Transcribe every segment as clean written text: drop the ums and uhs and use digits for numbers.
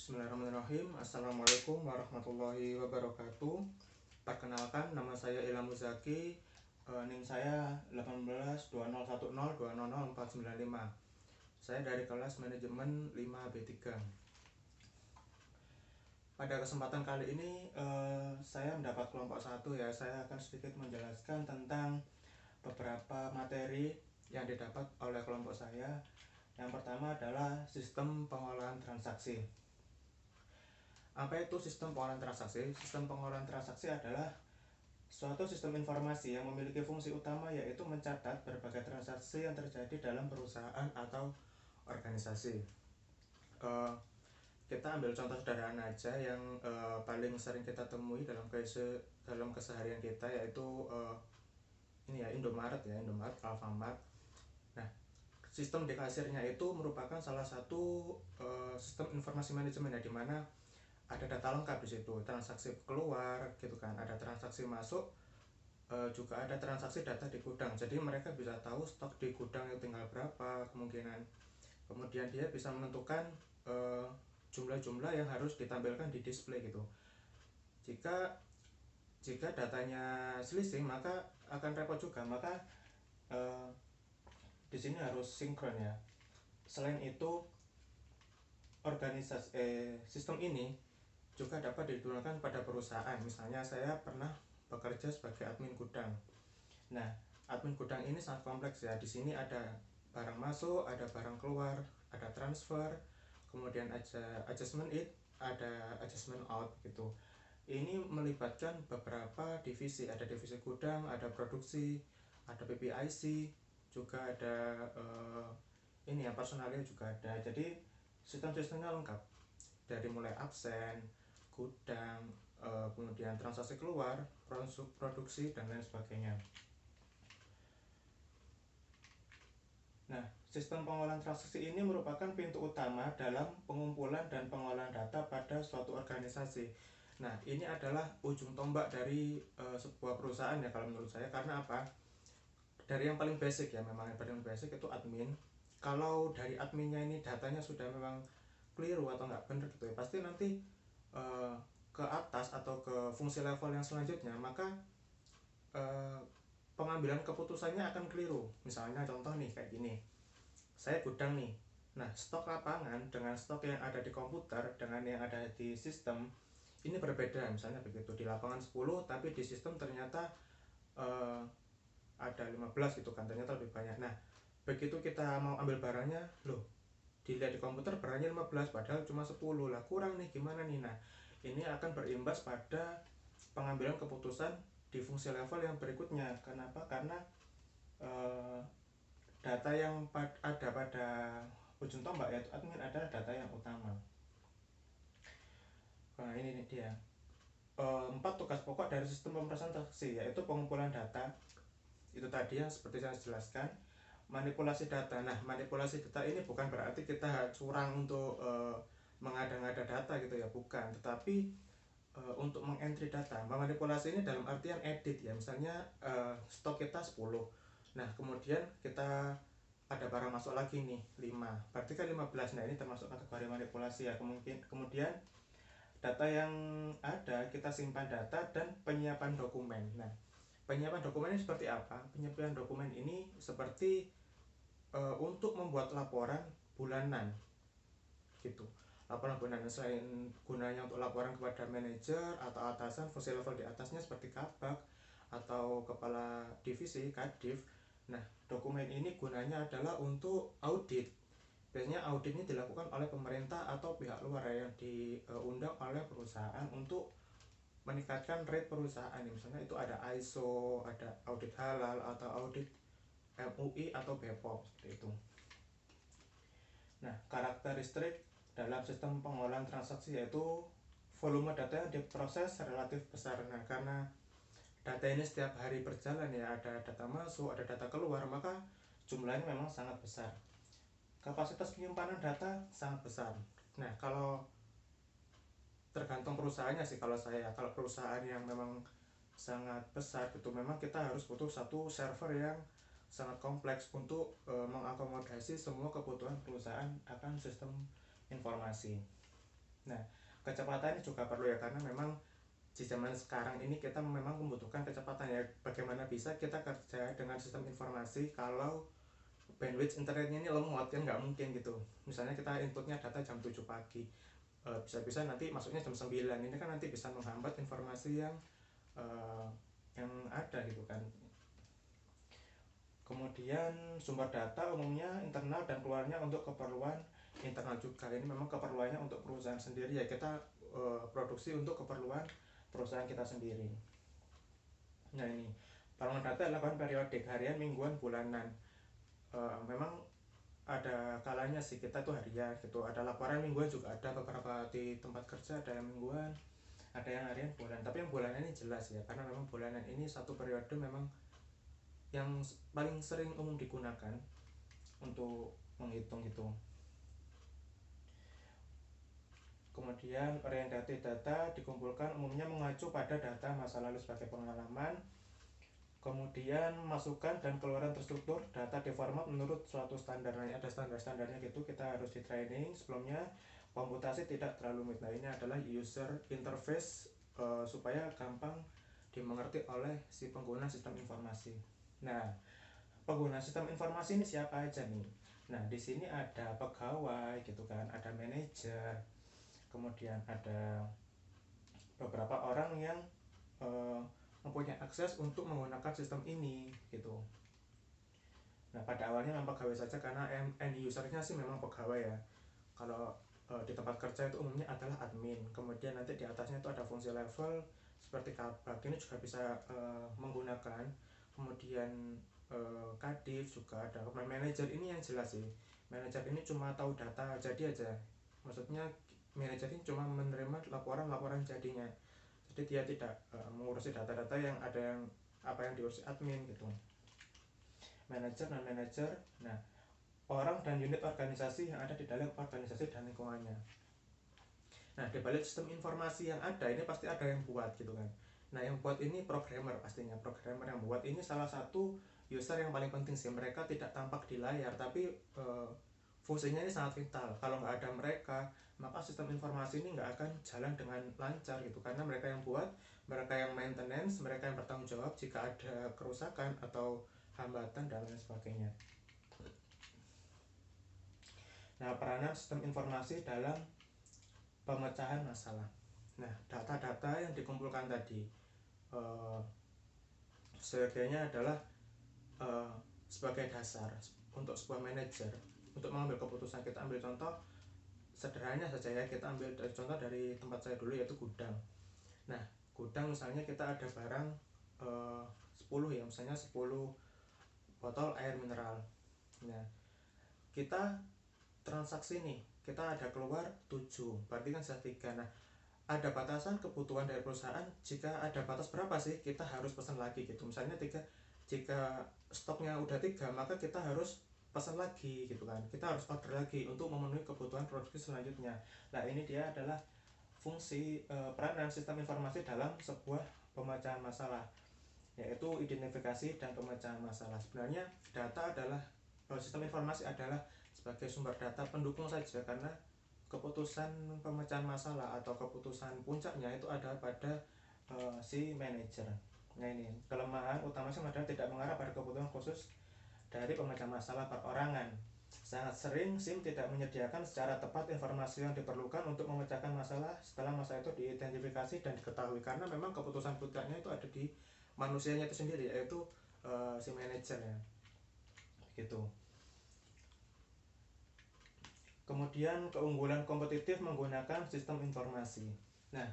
Bismillahirrahmanirrahim. Assalamualaikum warahmatullahi wabarakatuh. Perkenalkan, nama saya Ilham Muzaki. NIM saya 182010200495. Saya dari kelas manajemen 5B3. Pada kesempatan kali ini saya mendapat kelompok 1 ya. Saya akan sedikit menjelaskan tentang beberapa materi yang didapat oleh kelompok saya. Yang pertama adalah sistem pengolahan transaksi. Apa itu sistem pengolahan transaksi? Sistem pengolahan transaksi adalah suatu sistem informasi yang memiliki fungsi utama yaitu mencatat berbagai transaksi yang terjadi dalam perusahaan atau organisasi. Kita ambil contoh sederhana aja yang paling sering kita temui dalam keseharian kita, yaitu ini ya, Indomaret, Alfamart. Nah, sistem di kasirnya itu merupakan salah satu sistem informasi manajemen ya, di mana ada data lengkap di situ, transaksi keluar gitu kan, ada transaksi masuk, juga ada transaksi data di gudang. Jadi mereka bisa tahu stok di gudang itu tinggal berapa kemungkinan. Kemudian dia bisa menentukan jumlah-jumlah yang harus ditampilkan di display gitu. Jika datanya selisih maka akan repot juga, maka di sini harus sinkron ya. Selain itu, sistem ini juga dapat digunakan pada perusahaan. Misalnya saya pernah bekerja sebagai admin gudang. Nah, admin gudang ini sangat kompleks ya. Di sini ada barang masuk, ada barang keluar, ada transfer, kemudian ada adjustment in, ada adjustment out gitu. Ini melibatkan beberapa divisi, ada divisi gudang, ada produksi, ada PPIC, juga ada ini ya, personalnya juga ada. Jadi sistem-sistemnya lengkap, dari mulai absen, gudang, kemudian transaksi keluar, produksi, dan lain sebagainya. Nah, sistem pengolahan transaksi ini merupakan pintu utama dalam pengumpulan dan pengolahan data pada suatu organisasi. Nah, ini adalah ujung tombak dari sebuah perusahaan ya kalau menurut saya. Karena apa? Dari yang paling basic ya, memang yang paling basic itu admin. Kalau dari adminnya ini datanya sudah memang keliru atau nggak benar gitu ya, pasti nanti ke atas atau ke fungsi level yang selanjutnya, maka pengambilan keputusannya akan keliru. Misalnya contoh nih kayak gini, saya gudang nih, nah stok lapangan dengan stok yang ada di komputer dengan yang ada di sistem ini berbeda. Misalnya begitu, di lapangan 10 tapi di sistem ternyata ada 15 gitu kan, ternyata lebih banyak. Nah, begitu kita mau ambil barangnya, loh dilihat di komputer barangnya 15 padahal cuma 10 lah, kurang nih, gimana nih? Nah, ini akan berimbas pada pengambilan keputusan di fungsi level yang berikutnya. Kenapa? Karena data yang ada pada ujung tombak yaitu admin adalah data yang utama. Nah, ini dia 4 tugas pokok dari sistem pemrosesan transaksi, yaitu pengumpulan data, itu tadi yang seperti saya jelaskan, manipulasi data. Nah, manipulasi data ini bukan berarti kita curang untuk mengada-ngada data gitu ya, bukan, tetapi untuk mengentry data. Memanipulasi ini dalam artian edit ya, misalnya stok kita 10, nah kemudian kita ada barang masuk lagi nih 5, berarti kan 15. Nah, ini termasuk kategori manipulasi ya. Kemudian data yang ada kita simpan data dan penyiapan dokumen. Nah, penyiapan dokumen ini seperti apa? Penyiapan dokumen ini seperti untuk membuat laporan bulanan gitu. Laporan bulanan, selain gunanya untuk laporan kepada manajer atau atasan, fungsi level di atasnya seperti kabak atau kepala divisi, kadif. Nah, dokumen ini gunanya adalah untuk audit. Biasanya audit ini dilakukan oleh pemerintah atau pihak luar yang diundang oleh perusahaan untuk meningkatkan rate perusahaan. Misalnya itu ada ISO, ada audit halal atau audit MUI atau BPOM seperti itu. Nah, karakteristik dalam sistem pengolahan transaksi yaitu volume data yang diproses relatif besar. Nah, karena data ini setiap hari berjalan ya, ada data masuk, ada data keluar, maka jumlahnya memang sangat besar. Kapasitas penyimpanan data sangat besar. Nah, kalau tergantung perusahaannya sih, kalau perusahaan yang memang sangat besar itu memang kita harus butuh satu server yang sangat kompleks untuk mengakomodasi semua kebutuhan perusahaan akan sistem informasi. Nah, kecepatan ini juga perlu ya, karena memang di zaman sekarang ini kita memang membutuhkan kecepatan ya. Bagaimana bisa kita kerja dengan sistem informasi kalau bandwidth internetnya ini lemot, kan nggak mungkin gitu. Misalnya kita inputnya data jam 7 pagi, bisa-bisa nanti masuknya jam 9, ini kan nanti bisa menghambat informasi eh, yang ada gitu kan. Kemudian sumber data umumnya internal dan keluarnya untuk keperluan internal juga. Ini memang keperluannya untuk perusahaan sendiri ya, kita produksi untuk keperluan perusahaan kita sendiri. Nah ini pengelolaan data dilakukan periodik, harian, mingguan, bulanan. Memang ada kalanya sih kita tuh harian gitu, ada laporan mingguan juga, ada beberapa di tempat kerja ada yang mingguan, ada yang harian, bulan. Tapi yang bulanan ini jelas ya, karena memang bulanan ini satu periode memang yang paling sering umum digunakan untuk menghitung gitu. Kemudian orientasi data dikumpulkan umumnya mengacu pada data masa lalu sebagai pengalaman. Kemudian masukan dan keluaran terstruktur, data diformat menurut suatu standar. Nah, ada standar-standarnya gitu, kita harus di training sebelumnya. Komputasi tidak terlalu rumit. Nah, ini adalah user interface supaya gampang dimengerti oleh si pengguna sistem informasi. Nah, pengguna sistem informasi ini siapa aja nih? Nah, di sini ada pegawai gitu kan, ada manajer, kemudian ada beberapa orang yang uh, mempunyai akses untuk menggunakan sistem ini gitu. Nah, pada awalnya memang pegawai saja, karena end usernya sih memang pegawai ya. Kalau di tempat kerja itu umumnya adalah admin, kemudian nanti di atasnya itu ada fungsi level seperti kabak, ini juga bisa menggunakan. Kemudian kadif juga ada. Manajer ini yang jelas sih, manajer ini cuma tahu data jadi aja, maksudnya manajer ini cuma menerima laporan-laporan jadinya, jadi dia tidak mengurusi data-data yang ada yang apa yang diurus admin gitu. Manajer dan manajer, nah orang dan unit organisasi yang ada di dalam organisasi dan lingkungannya. Nah, di balik sistem informasi yang ada ini pasti ada yang buat gitu kan. Nah, yang buat ini programmer, pastinya programmer yang buat ini salah satu user yang paling penting sih. Mereka tidak tampak di layar, tapi fungsinya ini sangat vital. Kalau nggak ada mereka, maka sistem informasi ini nggak akan jalan dengan lancar gitu, karena mereka yang buat, mereka yang maintenance, mereka yang bertanggung jawab jika ada kerusakan atau hambatan dan lain sebagainya. Nah, peranan sistem informasi dalam pemecahan masalah. Nah, data-data yang dikumpulkan tadi eh, sebagainya adalah eh, sebagai dasar untuk sebuah manajer untuk mengambil keputusan. Kita ambil contoh sederhananya saja ya, kita ambil contoh dari tempat saya dulu, yaitu gudang. Nah, gudang misalnya kita ada barang 10 ya, misalnya 10 botol air mineral. Nah, kita transaksi nih, kita ada keluar 7, berarti kan sisa 3. Nah, ada batasan kebutuhan dari perusahaan, jika ada batas berapa sih kita harus pesan lagi gitu. Misalnya 3, jika stoknya udah 3, maka kita harus pesan lagi gitu kan, kita harus order lagi untuk memenuhi kebutuhan produksi selanjutnya. Nah, ini dia adalah fungsi peranan sistem informasi dalam sebuah pemecahan masalah, yaitu identifikasi dan pemecahan masalah. Sebenarnya data adalah sistem informasi adalah sebagai sumber data pendukung saja, karena keputusan pemecahan masalah atau keputusan puncaknya itu ada pada si manajer. Nah, ini kelemahan utama sih adalah tidak mengarah pada kebutuhan khusus dari pemecahan masalah perorangan. Sangat sering SIM tidak menyediakan secara tepat informasi yang diperlukan untuk memecahkan masalah setelah masalah itu diidentifikasi dan diketahui, karena memang keputusan puncaknya itu ada di manusianya itu sendiri, yaitu si manajer ya gitu. Kemudian keunggulan kompetitif menggunakan sistem informasi. Nah,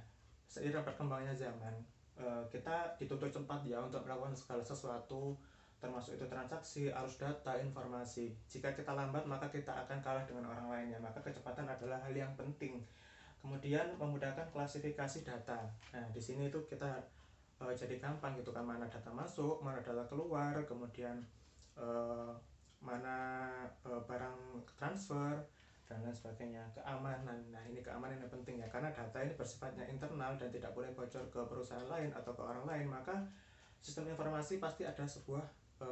seiring berkembangnya zaman, kita dituntut cepat ya untuk melakukan segala sesuatu, termasuk itu transaksi, arus data, informasi. Jika kita lambat, maka kita akan kalah dengan orang lainnya. Maka kecepatan adalah hal yang penting. Kemudian memudahkan klasifikasi data. Nah, di sini itu kita jadi gampang gitu kan, mana data masuk, mana data keluar, kemudian mana barang transfer dan lain sebagainya. Keamanan, nah ini keamanan yang penting ya, karena data ini bersifatnya internal dan tidak boleh bocor ke perusahaan lain atau ke orang lain. Maka sistem informasi pasti ada sebuah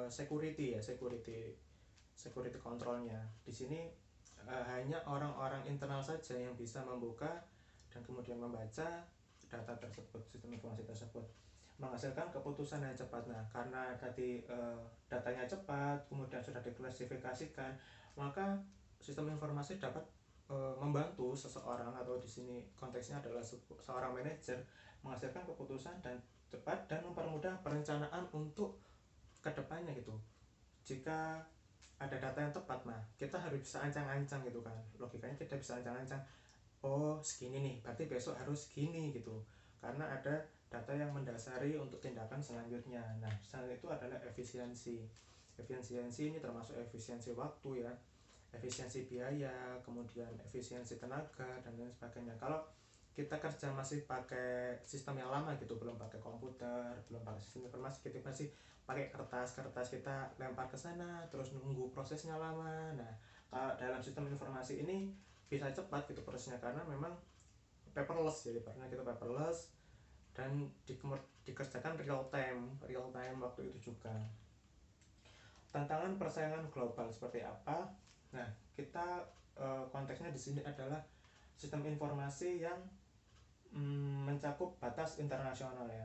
security ya, security controlnya. Di sini hanya orang-orang internal saja yang bisa membuka dan kemudian membaca data tersebut, sistem informasi tersebut, menghasilkan keputusan yang cepat. Nah, karena tadi datanya cepat, kemudian sudah diklasifikasikan, maka sistem informasi dapat membantu seseorang, atau di sini konteksnya adalah seorang manajer, menghasilkan keputusan dan cepat dan mempermudah perencanaan untuk kedepannya gitu. Jika ada data yang tepat, nah kita harus bisa ancang-ancang gitu kan, logikanya kita bisa ancang-ancang, oh segini nih berarti besok harus segini gitu, karena ada data yang mendasari untuk tindakan selanjutnya. Nah, selain itu adalah efisiensi. Efisiensi ini termasuk efisiensi waktu ya, efisiensi biaya, kemudian efisiensi tenaga dan lain sebagainya. Kalau kita kerja masih pakai sistem yang lama gitu, belum pakai komputer, belum pakai sistem informasi, kita masih pakai kertas kita lempar ke sana terus nunggu prosesnya lama. Nah, kalau dalam sistem informasi ini bisa cepat gitu prosesnya, karena memang paperless ya, karena kita paperless dan dikerjakan real time waktu itu juga. Tantangan persaingan global seperti apa? Nah, kita konteksnya di sini adalah sistem informasi yang mencakup batas internasional ya.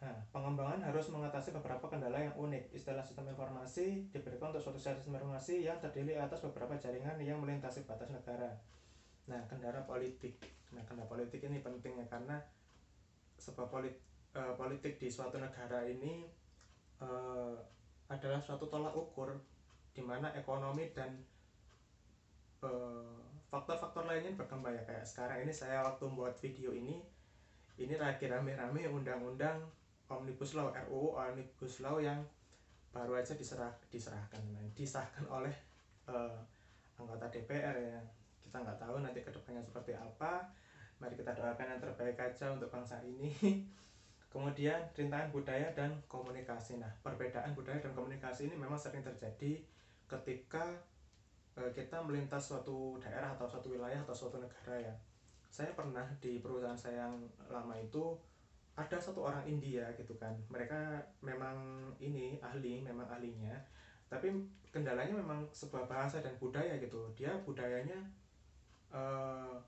Nah, pengembangan harus mengatasi beberapa kendala yang unik. Istilah sistem informasi diberikan untuk suatu sistem informasi yang terdiri atas beberapa jaringan yang melintasi batas negara. Nah, kendala politik. Nah, kendala politik ini pentingnya karena sebuah politik di suatu negara ini adalah suatu tolak ukur di mana ekonomi dan faktor-faktor lainnya berkembang ya. Kayak sekarang ini saya waktu membuat video ini lagi rame-rame undang-undang Omnibus Law, RUU Omnibus Law yang baru aja disahkan oleh anggota DPR ya. Kita nggak tahu nanti kedepannya seperti apa. Mari kita doakan yang terbaik aja untuk bangsa ini. Kemudian rintangan budaya dan komunikasi. Nah, perbedaan budaya dan komunikasi ini memang sering terjadi ketika kita melintas suatu daerah atau suatu wilayah atau suatu negara ya. Saya pernah di perusahaan saya yang lama itu ada satu orang India gitu kan. Mereka memang memang ahlinya. Tapi kendalanya memang sebuah bahasa dan budaya gitu. Dia budayanya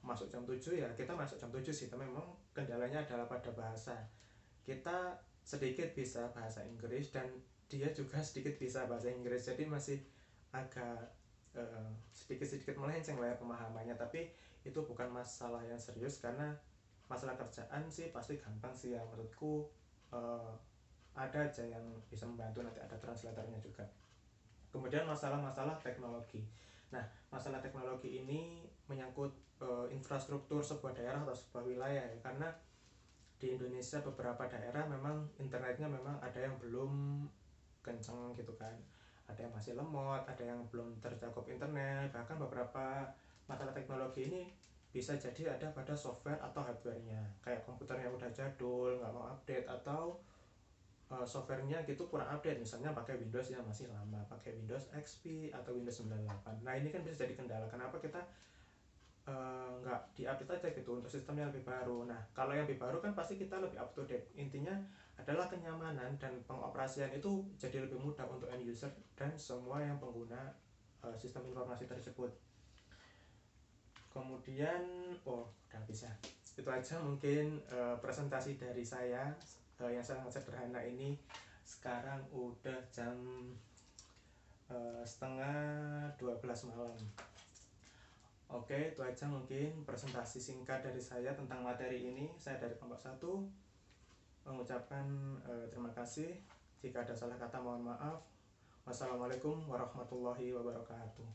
masuk jam 7 ya, kita masuk jam 7 sih, tapi memang kendalanya adalah pada bahasa. Kita sedikit bisa bahasa Inggris dan dia juga sedikit bisa bahasa Inggris, jadi masih agak sedikit-sedikit melenceng lah ya pemahamannya. Tapi itu bukan masalah yang serius, karena masalah kerjaan sih pasti gampang sih ya menurutku. Ada aja yang bisa membantu, nanti ada translatornya juga. Kemudian masalah-masalah teknologi. Nah, masalah teknologi ini menyangkut infrastruktur sebuah daerah atau sebuah wilayah ya, karena di Indonesia beberapa daerah memang internetnya memang ada yang belum kenceng gitu kan, ada yang masih lemot, ada yang belum tercakup internet. Bahkan beberapa masalah teknologi ini bisa jadi ada pada software atau hardwarenya, kayak komputernya udah jadul nggak mau update, atau softwarenya gitu kurang update, misalnya pakai Windows yang masih lama, pakai Windows XP atau Windows 98. Nah, ini kan bisa jadi kendala, kenapa kita nggak diupdate aja gitu untuk sistem yang lebih baru. Nah, kalau yang lebih baru kan pasti kita lebih up to date. Intinya adalah kenyamanan dan pengoperasian itu jadi lebih mudah untuk end user dan semua yang pengguna sistem informasi tersebut. Kemudian udah bisa, itu aja mungkin presentasi dari saya yang sangat sederhana ini. Sekarang udah jam setengah 12 malam. Oke, itu aja mungkin presentasi singkat dari saya tentang materi ini. Saya dari kelompok 1 mengucapkan terima kasih. Jika ada salah kata mohon maaf. Wassalamualaikum warahmatullahi wabarakatuh.